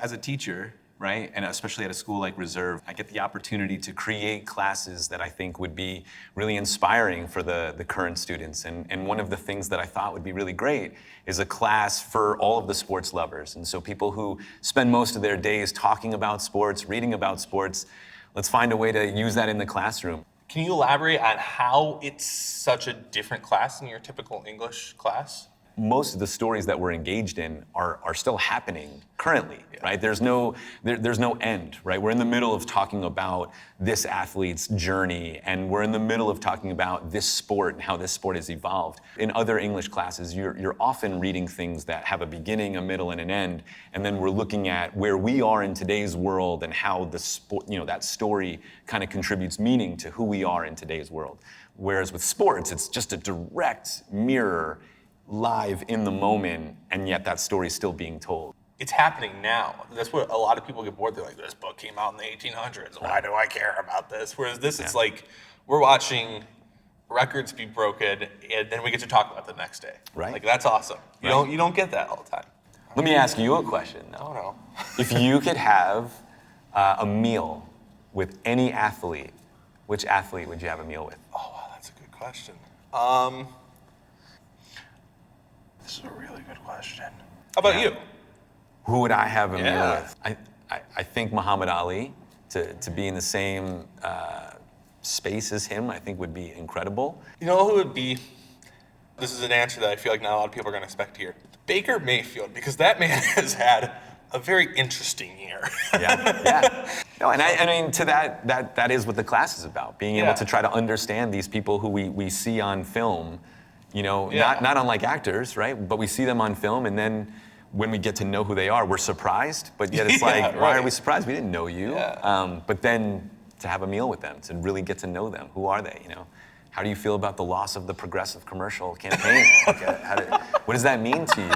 As a teacher, right, and especially at a school like Reserve, I get the opportunity to create classes that I think would be really inspiring for the current students. And one of the things that I thought would be really great is a class for all of the sports lovers. And so people who spend most of their days talking about sports, reading about sports, let's find a way to use that in the classroom. Can you elaborate on how it's such a different class than your typical English class? Most of the stories that we're engaged in are still happening currently, right? There's no end, right? We're in the middle of talking about this athlete's journey, and we're in the middle of talking about this sport and how this sport has evolved. In other English classes, you're often reading things that have a beginning, a middle, and an end, and then we're looking at where we are in today's world and how the sport, that story kind of contributes meaning to who we are in today's world. Whereas with sports, it's just a direct mirror, live in the moment, and yet that story's still being told. It's happening now. That's what a lot of people get bored. They're like, this book came out in the 1800s. Why do I care about this? Whereas this, it's like, we're watching records be broken, and then we get to talk about it the next day. Right. Like, that's awesome. You don't get that all the time. Let me ask you a question, though. Oh, no. If you could have a meal with any athlete, which athlete would you have a meal with? Oh, wow, that's a good question. This is a really good question. How about you? Who would I have a meal with? I think Muhammad Ali, to be in the same space as him, I think would be incredible. You know who would be? This is an answer that I feel like not a lot of people are going to expect to hear. Baker Mayfield, because that man has had a very interesting year. Yeah. No, and I mean, to that is what the class is about, being able to try to understand these people who we see on film, not unlike actors, right? But we see them on film, and then when we get to know who they are, we're surprised, but yet it's like, why are we surprised? We didn't know you. Yeah. But then to have a meal with them, to really get to know them. Who are they, How do you feel about the loss of the Progressive commercial campaign? What does that mean to you?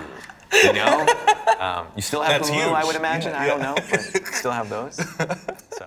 You still have That's Hulu, huge. I would imagine. I don't know, but still have those. So.